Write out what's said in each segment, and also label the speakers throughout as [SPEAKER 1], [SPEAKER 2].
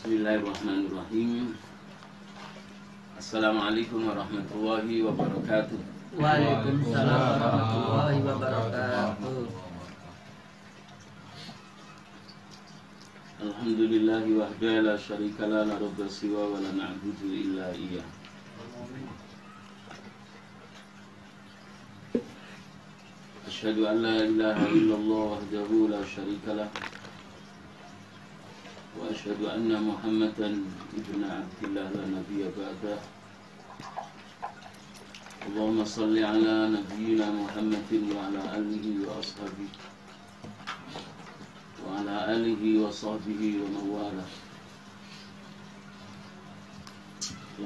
[SPEAKER 1] Bismillahirrahmanirrahim. Assalamualaikum warahmatullahi wabarakatuh.
[SPEAKER 2] Waalaikumsalam warahmatullahi wabarakatuh.
[SPEAKER 1] Alhamdulillahi wahda la syarika la rabba siwa wa la na'budu illa iyyah. Asyhadu an la ilaha illallah wahdahu la syarika lah. Wa asyhadu anna Muhammadan ibnu Abdillah la nabiyya ba'dah. Allahumma salli ala nabiyyina Muhammadin wa ala alihi wa ashabihi wa ala alihi wa sahbihi wa mawalah.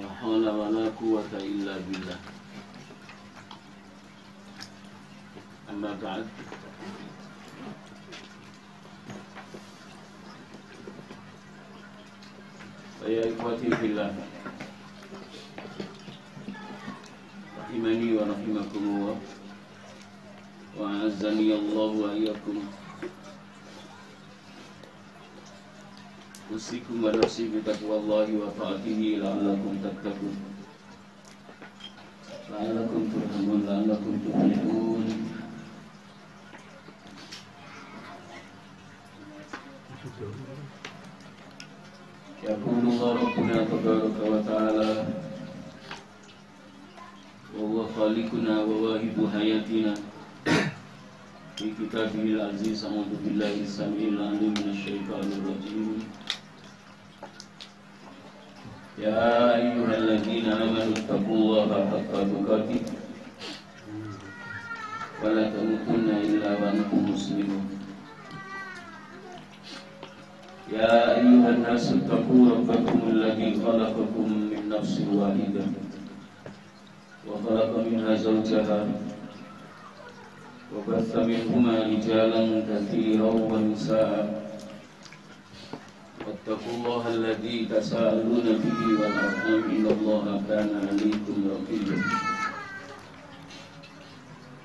[SPEAKER 1] La hawla wa la quwwata illa billah. Amma ba'd. Ya ikhwati fillah, rahimani wa rahimakumullah, wa a'azzani Allah wa iyyakum. Usikum wa nafsi bi taqwallahi wa ta'atihi la'allakum tattaqun. La'allakum turhamun, la'allakum tuflihun. Yaqulullah Rabbuna tabaraka wa ta'ala wa huwa khaliquna wa wahibu hayatina fi kitabihil aziz. A'udzu billahi samil alim minasy syaithanir rajim. Ya ayyuhalladzina amanu taqullaha haqqa tuqatih wa la tamutunna illa wa antum muslimun. Ya ayyuhan nasu taqu rabbakum alladzi khalaqakum min nafsin wahidah wa khalaqa minha zawjaha wa batha minhuma rijalan katsiran wa nisaa. Wattaqullaha alladzi tasaaluna bihi wal arham innallaha kana 'alaykum raqiba.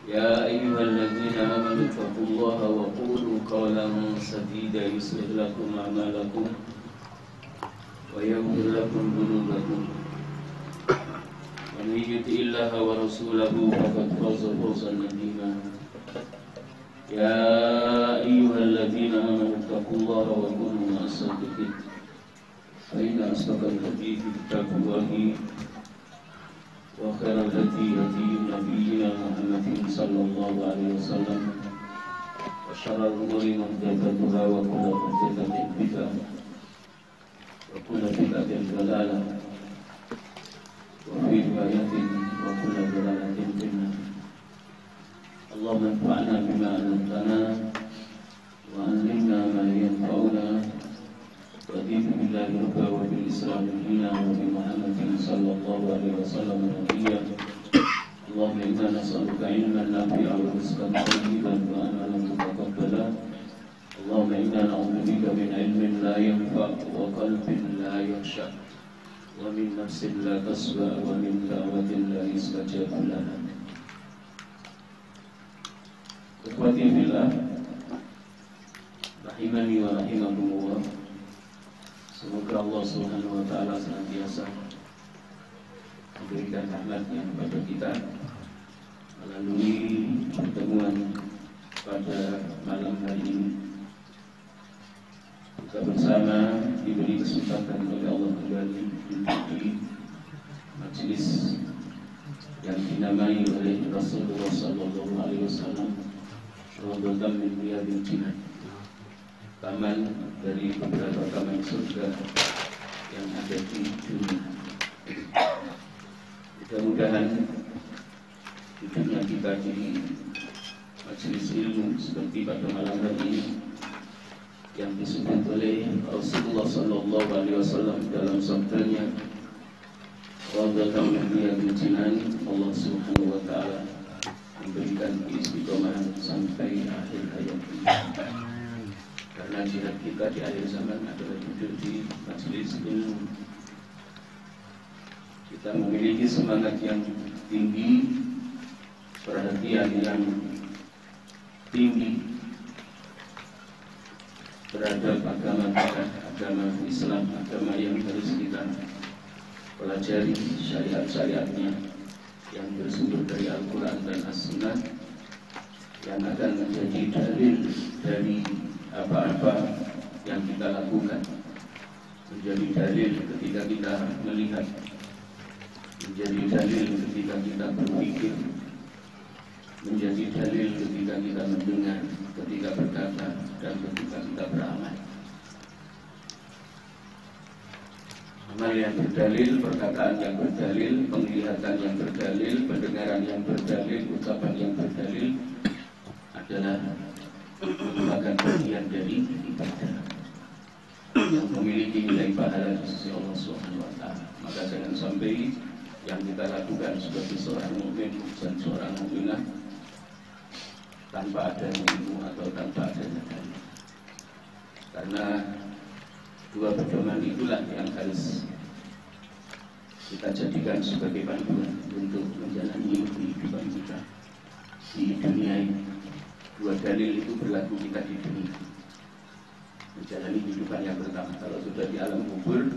[SPEAKER 1] Ya ayyuhalladzina amanu taqullaha wa qulu qawlan sadida yuslih lakum a'malakum wa yaghfir lakum dhunubakum wa may yuti'illaha wa rasulahu faqad faza fawzan 'azima. Ya ayyuhalladzina amanu taqullaha wa kunu ma'as-sadiqin fa inna asdaqal hadithi kitabullahi wa khairal hadi hadi nabiyyina Muhammadin sallallahu alaihi wasallam wa syarrul umuri muhdatsatuha wa kullu muhdatsatin bid'ah wa kullu bid'atin dhalalah wa fi riwayatin wa kullu dhalalatin finnar. Allahumma anfa'na bima 'allamtana wa 'allimna ma yanfa'una wa a'udzu billahi rabbil wa bil islam dina wa bi Muhammadin sallallahu alaihi wasallam nabiyya. Allahumma inna nas'aluka ilman nafi'an wa rizqan thayyiban wa amalan mutaqabbala. Allahumma inna na'udzubika min ilmin la yanfa' wa qalbin la yakhsha wa min nafsin la tasba wa min da'watin la yustajabu lana. Ikhwati fillah, rahimani wa rahimakumullah. Semoga Allah Subhanahu wa ta'ala senantiasa memberikan rahmatnya kepada kita melalui pertemuan pada malam hari ini. Kita bersama diberi kesempatan oleh Allah kembali di majelis yang dinamai oleh Rasulullah sallallahu alaihi wasallam Ramadan min riyadil jinan, taman dari beberapa taman surga yang ada di dunia. Mudah-mudahan hidupnya kita di majelis ilmu seperti pada malam hari ini yang disebut oleh Rasulullah sallallahu alaihi wasallam dalam sabdanya, Ramadan min riyadil jinan. Allah Subhanahu wa ta'ala memberikan istiqomah sampai akhir hayat ini. Karena jihad kita di akhir zaman adalah duduk di majelis ilmu. Kita memiliki semangat yang tinggi, perhatian yang tinggi, terhadap agama kita, agama Islam, agama yang harus kita pelajari syariat-syariatnya yang bersumber dari Al-Quran dan As-Sunnah, yang akan menjadi dalil dari apa-apa yang kita lakukan, menjadi dalil ketika kita melihat, menjadi dalil ketika kita berpikir, menjadi dalil ketika kita mendengar, ketika berkata, dan ketika kita beramal. Amal yang berdalil, perkataan yang berdalil, penglihatan yang berdalil, pendengaran yang berdalil, ucapan yang berdalil adalah merupakan bagian dari ibadah yang memiliki nilai pahala di sisi Allah Subhanahu wa Ta'ala. Maka jangan sampai yang kita lakukan sebagai seorang mukmin dan seorang mukminah tanpa ada ilmu atau tanpa ada dalil. Karena dua pedoman itulah yang harus kita jadikan sebagai panduan untuk menjalani kehidupan kita di dunia ini. Dua dalil itu berlaku kita di dunia, menjalani kehidupan yang pertama. Kalau sudah di alam kubur,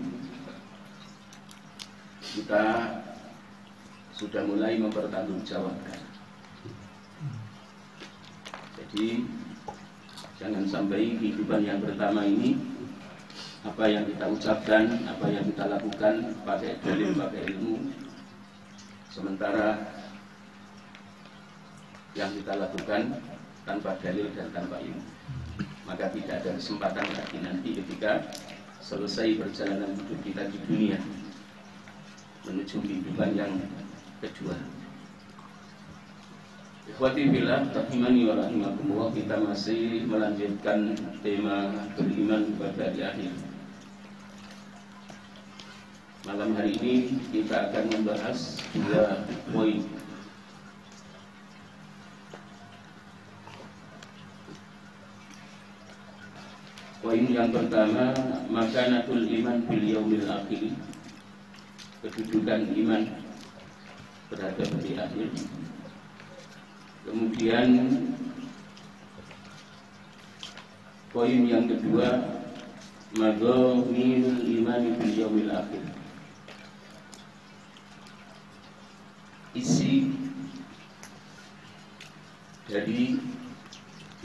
[SPEAKER 1] kita sudah mulai mempertanggungjawabkan. Jadi jangan sampai kehidupan yang pertama ini, apa yang kita ucapkan, apa yang kita lakukan pakai dalil, pakai ilmu, sementara yang kita lakukan tanpa dalil dan tanpa ilmu, maka tidak ada kesempatan lagi nanti ketika selesai perjalanan hidup kita di dunia menuju kehidupan yang kedua. Ikhwati billah rahimani wa rahimakumullah, kita masih melanjutkan tema beriman kepada hari akhir. Malam hari ini kita akan membahas dua poin. Poin yang pertama, makanatul iman bil yaumil akhir, kedudukan iman terhadap hari akhir. Kemudian poin yang kedua, madhaminul iman bil yaumil akhir, isi dari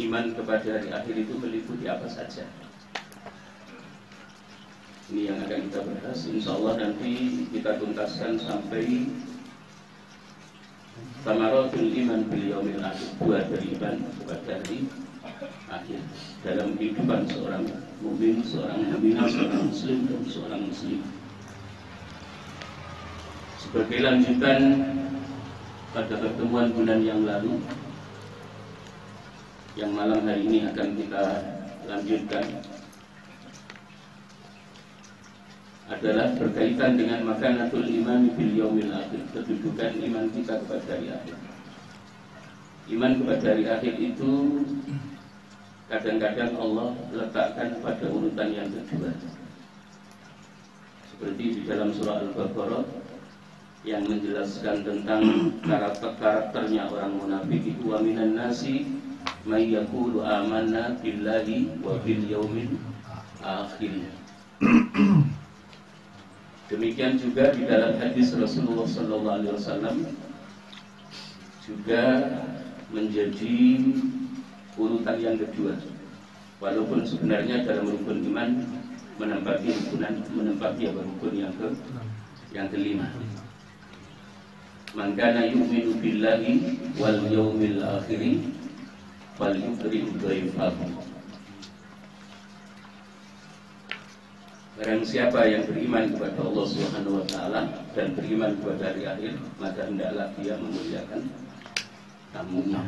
[SPEAKER 1] iman kepada hari akhir itu meliputi apa saja. Ini yang akan kita bahas. Insya Allah nanti kita tuntaskan sampai samaratul iman bil yaumil akhir, buah dari iman kepada hari akhir dalam kehidupan seorang mukmin, seorang mukminah, seorang muslim dan seorang muslim. Sebagai lanjutan pada pertemuan bulan yang lalu, yang malam hari ini akan kita lanjutkan, adalah berkaitan dengan makanatul iman bil yaumil akhir, kedudukan iman kita kepada hari akhir. Iman kepada hari akhir itu kadang-kadang Allah letakkan pada urutan yang kedua, seperti di dalam surah Al-Baqarah yang menjelaskan tentang karakternya orang munafik itu, wa minan nasi may yaqulu amanna billahi wa bil yaumil akhir. Demikian juga di dalam hadis Rasulullah SAW juga menjadi urutan yang kedua, walaupun sebenarnya dalam rukun iman menempati rukun yang kelima. Man kana yu'minu billahi wal yaumil akhir falyukrim dhaifahu. Barang siapa yang beriman kepada Allah Subhanahu wa Ta'ala dan beriman kepada hari akhir, maka hendaklah dia memuliakan tamunya.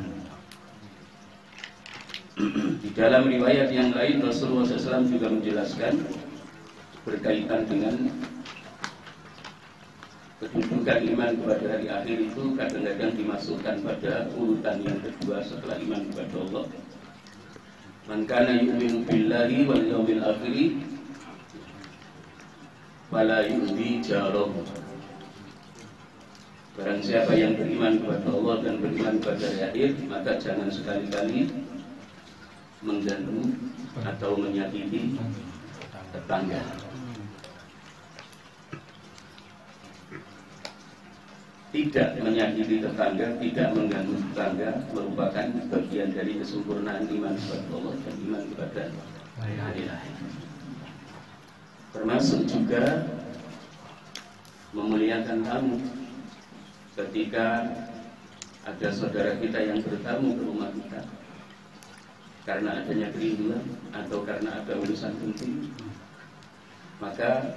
[SPEAKER 1] Di dalam riwayat yang lain Rasulullah SAW juga menjelaskan berkaitan dengan kedudukan iman kepada hari akhir itu kadang-kadang dimasukkan pada urutan yang kedua setelah iman kepada Allah. Man kana yu'minu billahi wal yaumil akhir fala yu'zi jarahu. Barang siapa yang beriman kepada Allah dan beriman kepada hari akhir, maka jangan sekali-kali mengganggu atau menyakiti tetangga. Tidak menyakiti tetangga, tidak mengganggu tetangga merupakan bagian dari kesempurnaan iman kepada Allah dan iman kepada hari akhir. Termasuk juga memuliakan tamu. Ketika ada saudara kita yang bertamu ke rumah kita karena adanya kerinduan atau karena ada urusan penting, maka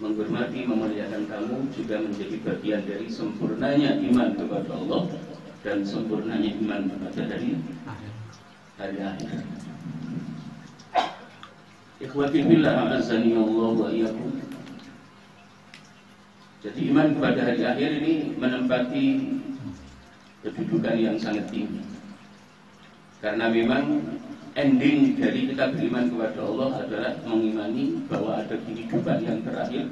[SPEAKER 1] menghormati, memuliakan tamu juga menjadi bagian dari sempurnanya iman kepada Allah dan sempurnanya iman kepada hari akhir. Ikhwati billah, a'azzani Allah wa iyyakum. Jadi iman kepada hari akhir ini menempati kedudukan yang sangat tinggi. Karena memang ending dari kita beriman kepada Allah adalah mengimani bahwa ada kehidupan yang terakhir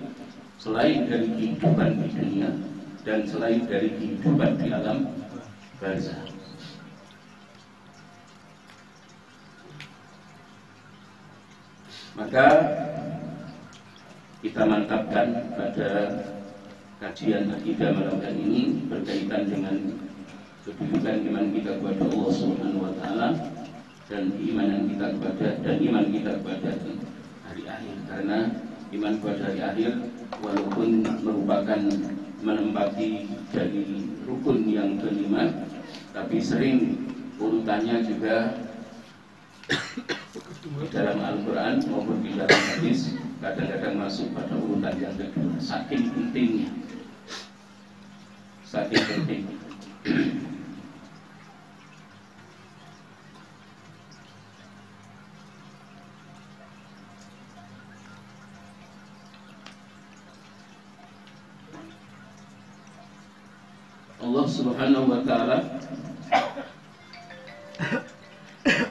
[SPEAKER 1] selain dari kehidupan di dunia dan selain dari kehidupan di alam barzakh. Maka kita mantapkan pada kajian akidah malam hari ini berkaitan dengan kedudukan iman kita kepada Allah Subhanahu wa taala dan iman kita kepada hari akhir. Karena iman kepada hari akhir walaupun merupakan menempati dari rukun yang kelima, tapi sering urutannya juga dalam Al-Quran maupun di dalam hadis kadang-kadang masuk pada urutan yang kedua. Saking pentingnya, saking penting. Allah Subhanahu wa ta'ala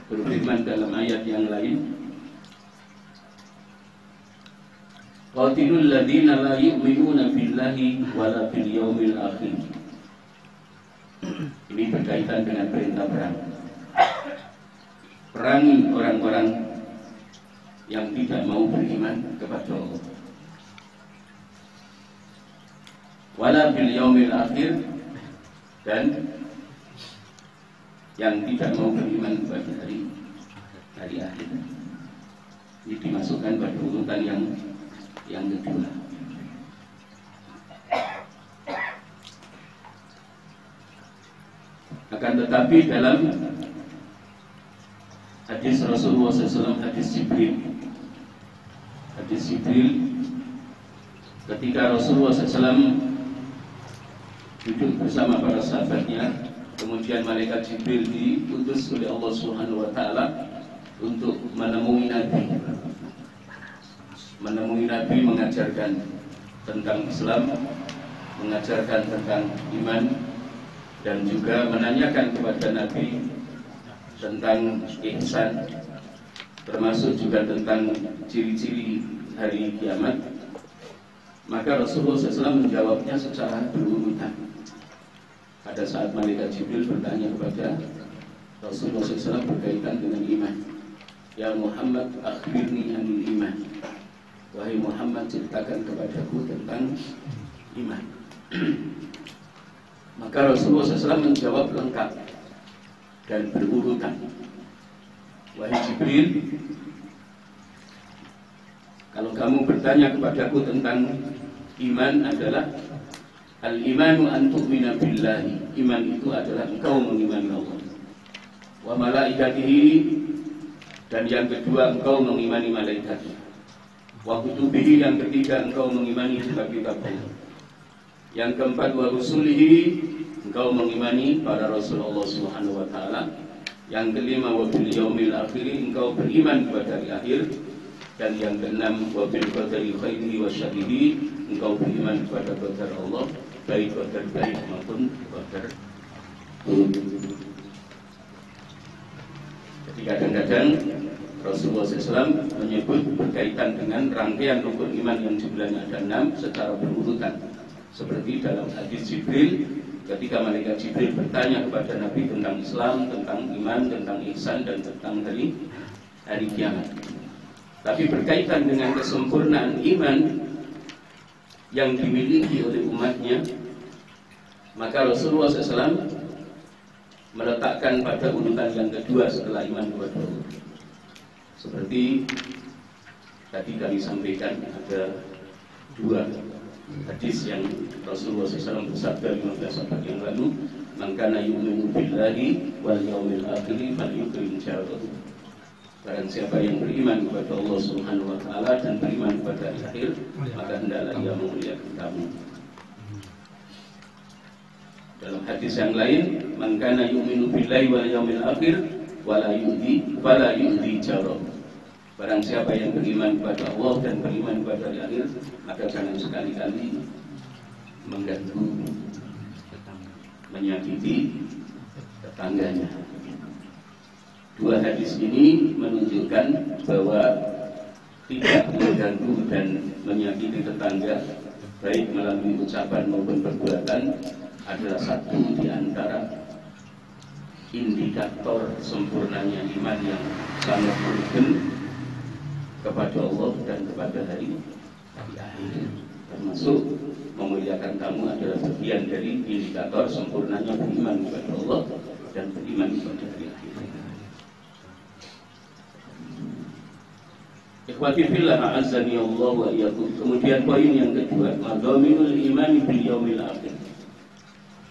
[SPEAKER 1] berfirman dalam ayat yang lain, qatilul ladina la yu'minuna billahi wala bil yaumil akhir. Ini berkaitan dengan perintah perang. Perangi orang-orang yang tidak mau beriman kepada Allah. Wala bil yaumil akhir, dan yang tidak mau beriman kepada hari akhir. Ini dimasukkan pada urutan yang kedua. Akan tetapi dalam hadis Rasulullah SAW, hadis Jibril, ketika Rasulullah SAW duduk bersama para sahabatnya, kemudian malaikat Jibril diutus oleh Allah Subhanahu wa taala untuk menemui Nabi, mengajarkan tentang Islam, mengajarkan tentang iman, dan juga menanyakan kepada Nabi tentang ihsan, termasuk juga tentang ciri-ciri hari kiamat. Maka Rasulullah SAW menjawabnya secara berurutan. Pada saat malaikat Jibril bertanya kepada Rasulullah SAW berkaitan dengan iman, ya Muhammad, akhbirni anil iman. Wahai Muhammad, ceritakan kepadaku tentang iman. Maka Rasulullah SAW menjawab lengkap dan berurutan. Wahai Jibril, kalau kamu bertanya kepadaku tentang iman adalah al-imanu an tu'mina billahi. Iman itu adalah engkau mengimani Allah. Wa malaikatihi, dan yang kedua engkau mengimani malaikat. Wa kutubihi, yang ketiga engkau mengimani kitab-kitab Allah. Yang keempat wa rusulihi, engkau mengimani para rasul Allah Subhanahu wa taala. Yang kelima wa bil yaumil akhir, engkau beriman kepada hari akhir. Dan yang keenam wa bil qadari khairihi wa syarrihi, engkau beriman kepada qadar Allah, baik qadar baik maupun qadar buruk. Jadi kadang-kadang Rasulullah SAW menyebut berkaitan dengan rangkaian rukun iman yang jumlahnya ada 6 secara berurutan. Seperti dalam hadis Jibril, ketika malaikat Jibril bertanya kepada Nabi tentang Islam, tentang iman, tentang ihsan, dan tentang hari hari kiamat. Tapi berkaitan dengan kesempurnaan iman yang dimiliki oleh umatnya, maka Rasulullah SAW meletakkan pada urutan yang kedua setelah iman kepada Allah. Seperti tadi kami sampaikan, ada dua hadis yang Rasulullah SAW bersabda 15 abad yang lalu, "Man kana yu'minu billahi wal yawmil akhir falyukrim jarahu." Barang siapa yang beriman kepada Allah Subhanahu wa taala dan beriman kepada hari akhir, maka hendaklah ia memuliakan tamu. Dalam hadis yang lain, "Man kana yu'minu billahi wal yawmil akhir wala yu'dhi jarahu." Barang siapa yang beriman kepada Allah dan beriman kepada hari akhir, maka jangan sekali-kali mengganggu, menyakiti tetangganya. Dua hadis ini menunjukkan bahwa tidak mengganggu dan menyakiti tetangga, baik melalui ucapan maupun perbuatan, adalah satu di antara indikator sempurnanya iman yang sangat penting kepada Allah dan kepada hari akhir. Termasuk memuliakan tamu adalah bagian dari indikator sempurnanya beriman kepada Allah dan beriman kepada hari akhir. Ikhwati fillah, a'azzani Allah wa iyyakum. Kemudian poin yang kedua, madhaminul iman bil yaumil akhir.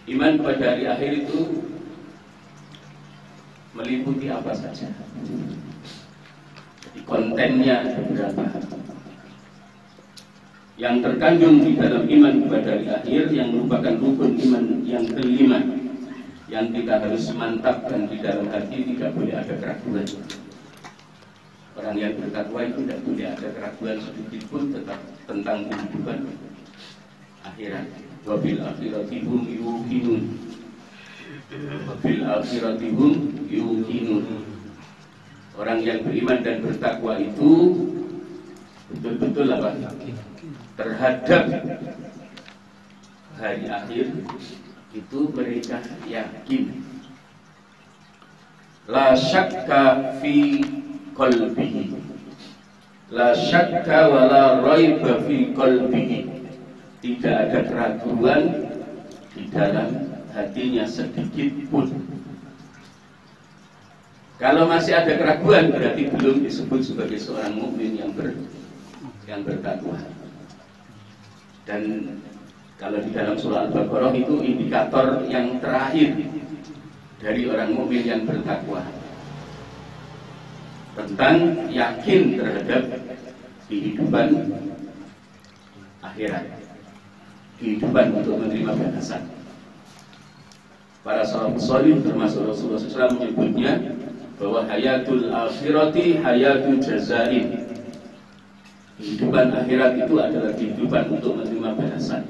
[SPEAKER 1] Iman pada hari akhir itu meliputi apa saja. Jadi kontennya ada berapa? Yang terkandung di dalam iman kepada hari akhir, yang merupakan rukun iman yang kelima, yang kita harus mantapkan di dalam hati, tidak boleh ada keraguan. Orang yang bertakwa itu tidak boleh ada keraguan sedikit pun tentang kehidupan akhirat. Wabil akhirati hum yuqinun. Wabil akhirati hum yuqinun. Orang yang beriman dan bertakwa itu betul-betul apa? Terhadap hari akhir itu mereka yakin. La syakka fi qalbihi, la syakka wa la raiba fi qalbihi. Tidak ada keraguan di dalam hatinya sedikit pun. Kalau masih ada keraguan, berarti belum disebut sebagai seorang mukmin yang bertakwa. Dan kalau di dalam surah Al-Baqarah itu indikator yang terakhir dari orang mukmin yang bertakwa, tentang yakin terhadap kehidupan akhirat, kehidupan untuk menerima balasan. Para salafus salih termasuk Rasulullah SAW menyebutnya bahwa hayatul akhirati hayatul jazain. Kehidupan akhirat itu adalah kehidupan untuk menerima balasan.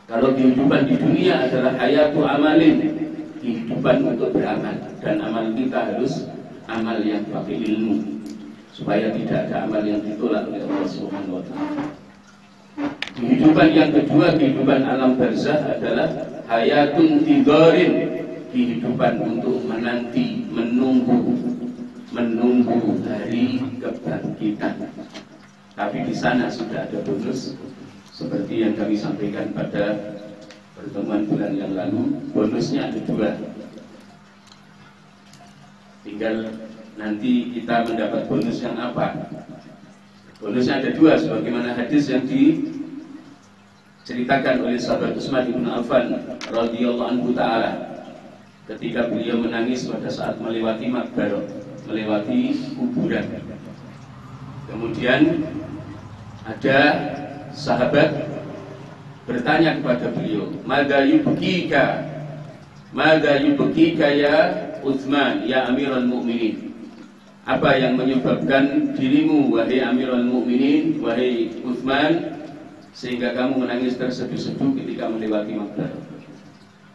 [SPEAKER 1] Kalau kehidupan di dunia adalah hayatul amalin, kehidupan untuk beramal, dan amal kita harus amal yang pakai ilmu, supaya tidak ada amal yang ditolak oleh Allah Subhanahu wa taala. Kehidupan yang kedua, kehidupan alam barzakh adalah hayatun tidharin, kehidupan untuk menanti, menunggu hari kebangkitan. Tapi di sana sudah ada bonus, seperti yang kami sampaikan pada pertemuan bulan yang lalu. Bonusnya ada dua. Tinggal nanti kita mendapat bonus yang apa. Bonusnya ada dua, sebagaimana hadis yang diceritakan oleh sahabat Utsman bin Affan radhiyallahu anhu ta'ala, ketika beliau menangis pada saat melewati makbar, melewati kuburan. Kemudian ada sahabat bertanya kepada beliau, "Madza yubkika ya Utsman, ya Amirul Mukminin?" Apa yang menyebabkan dirimu, wahai Amirul Mukminin, wahai Utsman, sehingga kamu menangis terseduh-seduh ketika melewati makbar?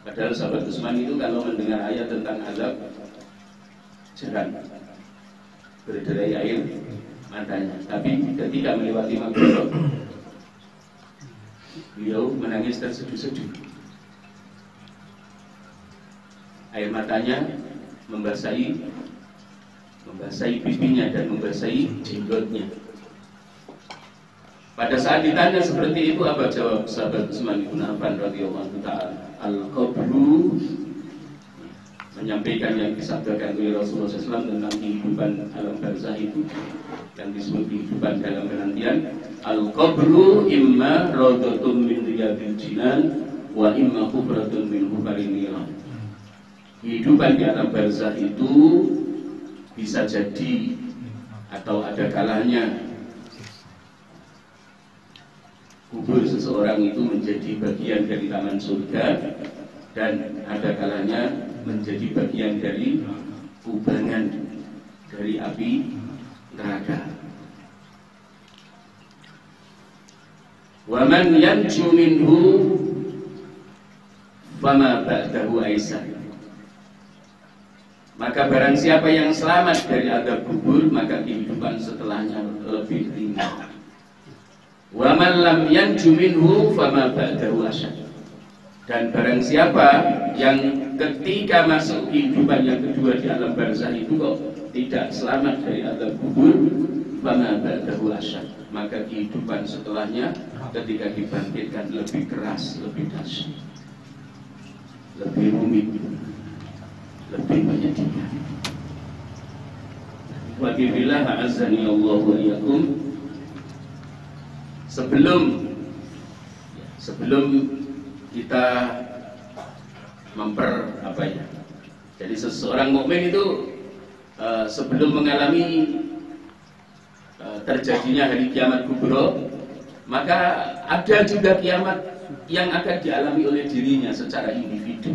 [SPEAKER 1] Padahal sahabat Utsman itu kalau mendengar ayat tentang azab, jeran, berderai air matanya. Tapi ketika melewati makbar, beliau menangis terseduh-seduh. Air matanya membasahi membasahi pipinya dan membasahi jenggotnya. Pada saat ditanya seperti itu, apa jawab sahabat Utsman bin Affan radhiyallahu taala? Al-qabru, menyampaikan yang disabdakan oleh Rasulullah SAW tentang kehidupan alam barzah itu yang disebut kehidupan dalam penantian. Al-qabru imma rawdatun min riyadil jinan wa imma hufratun min hufarin niran. Kehidupan di alam barzah itu bisa jadi atau ada kalanya kubur seseorang itu menjadi bagian dari taman surga, dan ada kalanya menjadi bagian dari kubangan dari api neraka. Wa man yanju minhu fama ba'dahu aisar. Maka barang siapa yang selamat dari azab kubur, maka kehidupan setelahnya lebih ringan. Wa man lam yanju minhu fama ba'dahu asyad. Dan barang siapa yang ketika masuk kehidupan yang kedua di alam barzah itu kok tidak selamat dari azab kubur, fama ba'dahu asyad, maka kehidupan setelahnya ketika dibangkitkan lebih keras, lebih dahsyat, lebih rumit, lebih menyedihkan. Wa billahi a'azzani Allah wa iyyakum. Sebelum kita jadi seseorang mukmin itu sebelum mengalami terjadinya hari kiamat kubra, maka ada juga kiamat yang akan dialami oleh dirinya secara individu,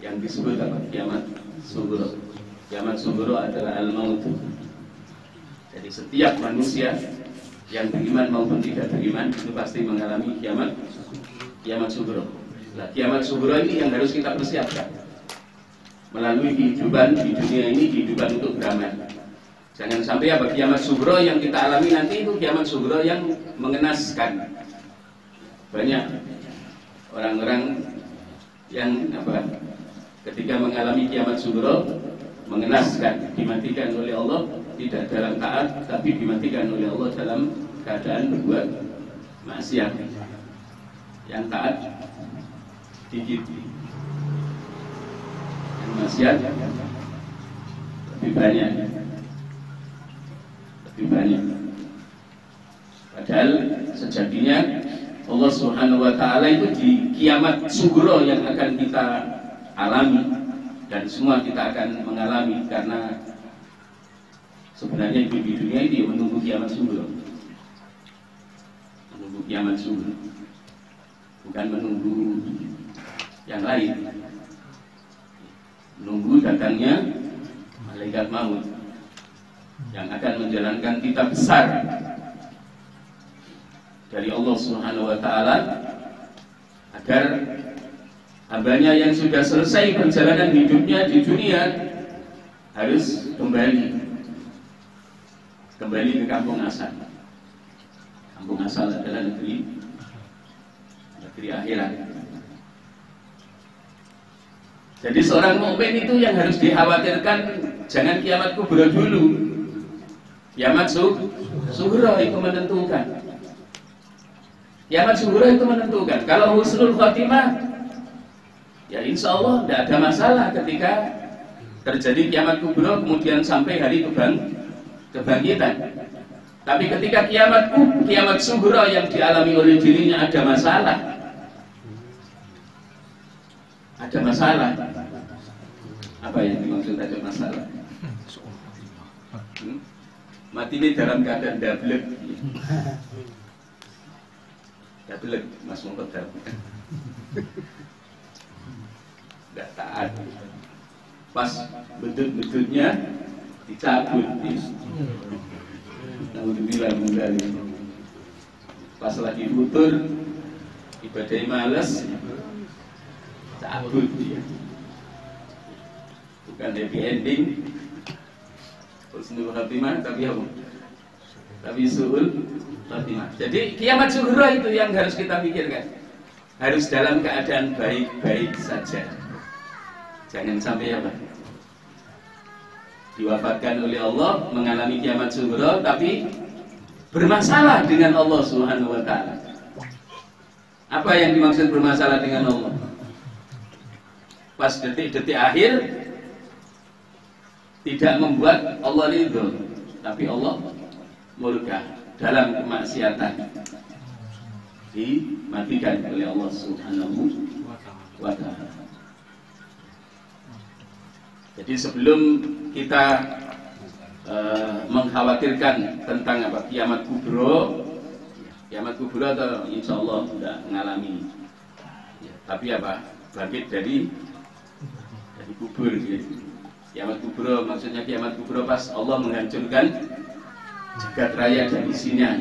[SPEAKER 1] yang disebut apa? Kiamat sughra. Kiamat sughra adalah al-maut. Jadi setiap manusia yang beriman maupun tidak beriman itu pasti mengalami kiamat sughra. Nah, kiamat sughra ini yang harus kita persiapkan melalui kehidupan di dunia ini, kehidupan untuk beramal. Jangan sampai apa kiamat sughra yang kita alami nanti itu kiamat sughra yang mengenaskan. Banyak orang-orang yang ketika mengalami kiamat sughra mengenaskan, dimatikan oleh Allah tidak dalam taat, tapi dimatikan oleh Allah dalam keadaan berbuat maksiat. Yang taat dikit, yang maksiat lebih banyak. Padahal sejatinya Allah Subhanahu wa Ta'ala itu di kiamat sughra yang akan kita alami, dan semua kita akan mengalami, karena sebenarnya hidup di dunia ini menunggu kiamat sughra. Menunggu kiamat sughra, bukan menunggu yang lain. Menunggu datangnya malaikat maut yang akan menjalankan kitab besar dari Allah Subhanahu wa Ta'ala, agar hambanya yang sudah selesai perjalanan hidupnya di dunia harus kembali ke kampung asal. Kampung asal adalah negeri akhirat. Jadi seorang mukmin itu yang harus dikhawatirkan jangan kiamat kubra dulu. Kiamat sughra itu menentukan. Kiamat sughra itu menentukan. Kalau husnul khatimah, ya insya Allah tidak ada masalah ketika terjadi kiamat kubra kemudian sampai hari kebangkitan. Tapi ketika kiamat sughra yang dialami oleh dirinya ada masalah. Apa yang dimaksud ada masalah? Mati ini dalam keadaan dablek, Mas Muhammad. Tidak taat. Pas bedut-bedutnya dicabut. Alhamdulillah mendali. Pas lagi futur, ibadah males, cabut dia. Bukan happy ending, husnul khatimah, tapi su'ul khatimah. Jadi kiamat sughra itu yang harus kita pikirkan. Harus dalam keadaan baik-baik saja. Jangan sampai Diwafatkan oleh Allah, mengalami kiamat sughra, tapi bermasalah dengan Allah Subhanahu wa ta'ala. Apa yang dimaksud bermasalah dengan Allah? Pas detik-detik akhir tidak membuat Allah ridho, tapi Allah murka dalam kemaksiatan, dimatikan oleh Allah Subhanahu wa ta'ala. Jadi sebelum kita mengkhawatirkan tentang apa kiamat kubro atau insya Allah tidak mengalami, tapi apa bangkit dari kubur. Gitu. Kiamat kubro maksudnya kiamat kubro pas Allah menghancurkan jagat raya dan isinya.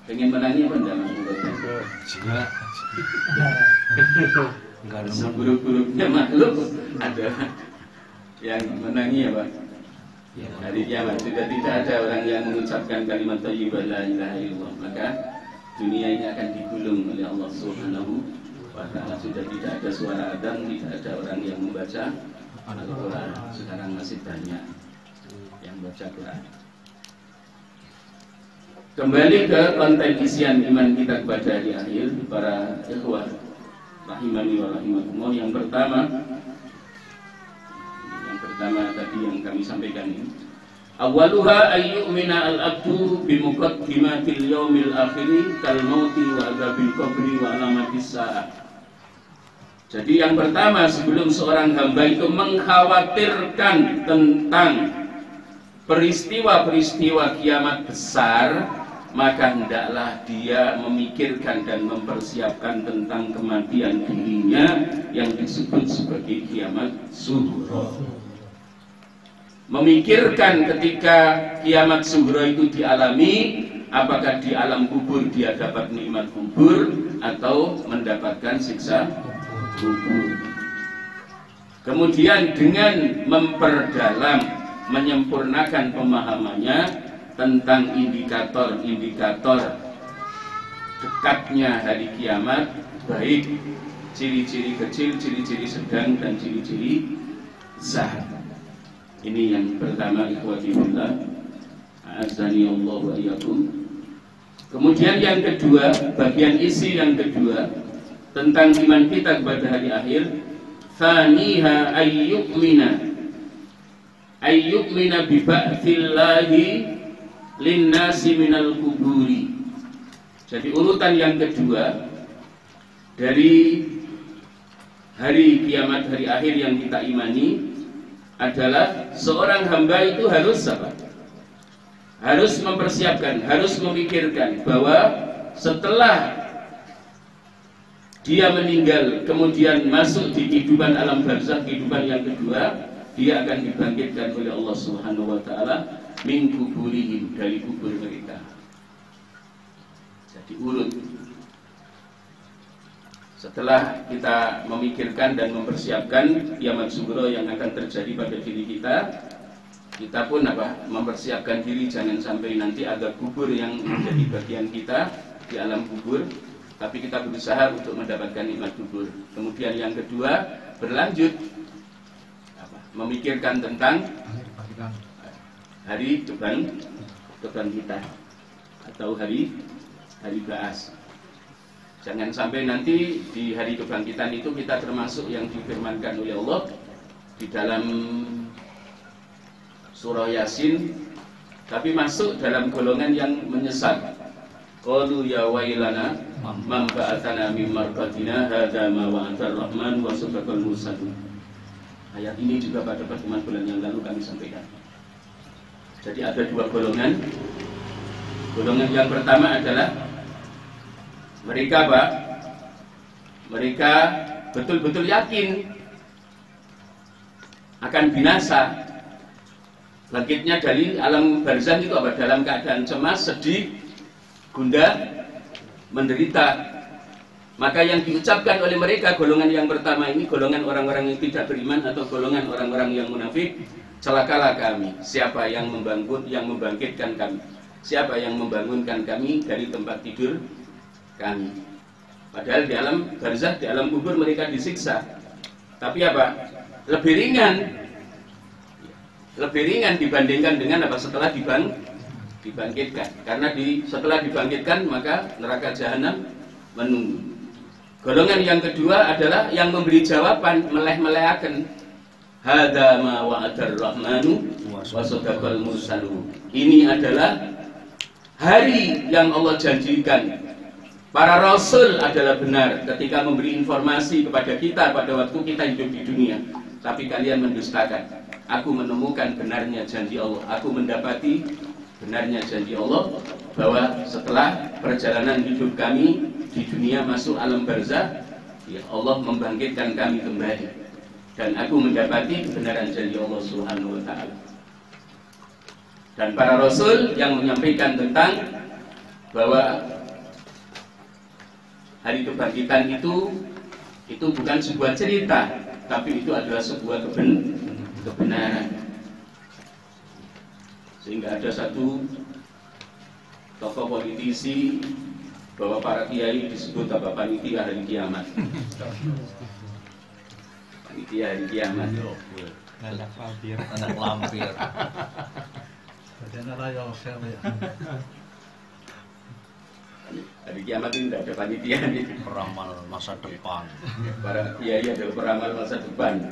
[SPEAKER 1] Pengen menangi apa enggak Mas? Seburuk-buruknya makhluk ada yang menangi apa? Hari kiamat sudah tidak ada orang yang mengucapkan kalimat thayyibah la ilaha illallah, maka dunia ini akan digulung oleh Allah Subhanahu wa ta'ala. Sudah tidak ada suara adzan, tidak ada orang yang membaca Al-Quran. Sekarang masih banyak yang baca Quran. Kembali ke konten isian iman kita kepada hari akhir, para ikhwah rahimani wa rahimakumullah. Yang pertama tadi yang kami sampaikan ini, awwaluha ayyumina al-abdu bimuqaddimatil yaumil akhiri kal mauti wa adzabil qabri wa alamatis saah. Jadi yang pertama, sebelum seorang hamba itu mengkhawatirkan tentang peristiwa-peristiwa kiamat besar, maka hendaklah dia memikirkan dan mempersiapkan tentang kematian dirinya yang disebut sebagai kiamat sughra. Memikirkan ketika kiamat sughra itu dialami, apakah di alam kubur dia dapat nikmat kubur atau mendapatkan siksa kubur. Kemudian dengan memperdalam, menyempurnakan pemahamannya tentang indikator-indikator dekatnya hari kiamat, baik ciri-ciri kecil, ciri-ciri sedang, dan ciri-ciri besar. Ini yang pertama, ikhwati fillah, a'azzani Allah wa iyyakum. Kemudian yang kedua, bagian isi yang kedua tentang iman kita kepada hari akhir, thaniha ayyukmina bi ba'tsillahi linnasi minal kuburi. Jadi urutan yang kedua dari hari kiamat, hari akhir yang kita imani adalah seorang hamba itu harus apa? Harus mempersiapkan, harus memikirkan bahwa setelah dia meninggal kemudian masuk di kehidupan alam barzakh, kehidupan yang kedua, dia akan dibangkitkan oleh Allah Subhanahu wa ta'ala min kuburihim, dari kubur mereka. Jadi urut. Setelah kita memikirkan dan mempersiapkan kiamat sughra yang akan terjadi pada diri kita, kita pun apa? Mempersiapkan diri jangan sampai nanti ada kubur yang menjadi bagian kita di alam kubur, tapi kita berusaha untuk mendapatkan nikmat kubur. Kemudian yang kedua, berlanjut memikirkan tentang hari depan kita atau hari ba'ats. Jangan sampai nanti di hari kebangkitan itu kita termasuk yang difirmankan oleh Allah di dalam surah Yasin, tapi masuk dalam golongan yang menyesal. Qalu ya wailana man ba'atsana min marqadina hadza ma wa'ada ar-rahman wa sadaqal mursalun. Ayat ini juga pada pertemuan bulan yang lalu kami sampaikan. Jadi ada dua golongan. Golongan yang pertama adalah mereka apa? Mereka betul-betul yakin akan binasa. Bangkitnya dari alam barzakh itu apa? Dalam keadaan cemas, sedih, gundah, menderita. Maka yang diucapkan oleh mereka, golongan yang pertama ini, golongan orang-orang yang tidak beriman atau golongan orang-orang yang munafik, celakalah kami. Siapa yang membangkitkan kami? Siapa yang membangunkan kami dari tempat tidur kami? Padahal di alam barzakh, di alam kubur mereka disiksa. Tapi apa? Lebih ringan. lebih ringan dibandingkan dengan apa setelah dibangkitkan. Karena setelah dibangkitkan maka neraka jahanam menunggu. Golongan yang kedua adalah yang memberi jawaban, meleh-melehaken. Hadza ma wa'adar rahmanu wa sadaqal mursalun. Ini adalah hari yang Allah janjikan. Para rasul adalah benar ketika memberi informasi kepada kita pada waktu kita hidup di dunia. Tapi kalian mendustakan. Aku menemukan benarnya janji Allah. Aku mendapati benarnya janji Allah bahwa setelah perjalanan hidup kami di dunia masuk alam barzakh, ya Allah membangkitkan kami kembali. Dan aku mendapati kebenaran janji Allah Subhanahu wa taala. Dan para rasul yang menyampaikan tentang bahwa hari kebangkitan itu bukan sebuah cerita, tapi itu adalah sebuah kebenaran. Sehingga ada satu tokoh politisi bahwa para kiai disebut apa panitia hari kiamat. Panitia hari kiamat.
[SPEAKER 3] Anak lampir.
[SPEAKER 1] Hari kiamat ini tidak ada panitia.
[SPEAKER 3] Peramal masa depan.
[SPEAKER 1] Para kiai adalah peramal masa depan.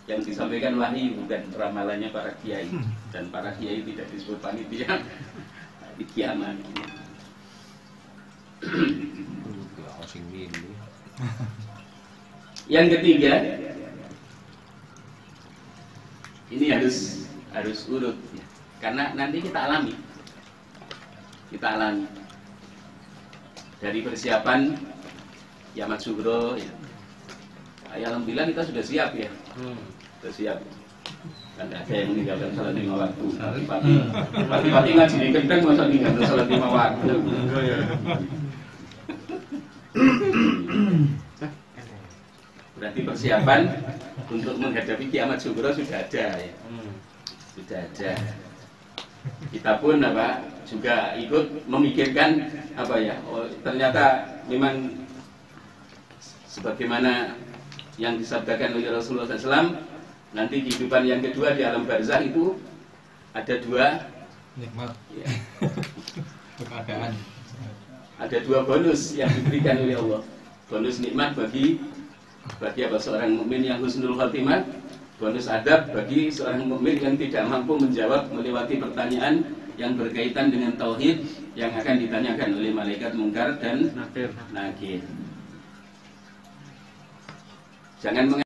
[SPEAKER 1] Yang disampaikan wahyu bukan ramalannya para kiai, dan para kiai tidak disebut panitia hari kiamat. Yang ketiga, ini harus urut ya. Karena nanti kita alami dari persiapan kiamat sugro ya. Alhamdulillah kita sudah siap ya. Sudah siap. Kan ada yang meninggalkan salat 5 waktu. Pati-pati ngaji di kendeng masa meninggalkan salat 5 waktu. Berarti persiapan untuk menghadapi kiamat sugro sudah ada ya. Sudah ada. Kita pun juga ikut memikirkan ternyata memang sebagaimana yang disabdakan oleh Rasulullah SAW, nanti kehidupan yang kedua di alam barzakh itu ada dua nikmat ya. Keadaan. Ada dua bonus yang diberikan oleh Allah. Bonus nikmat bagi seorang mukmin yang husnul khatimah, bonus adab bagi seorang mukmin yang tidak mampu menjawab melewati pertanyaan yang berkaitan dengan tauhid yang akan ditanyakan oleh malaikat mungkar dan nakir. Jangan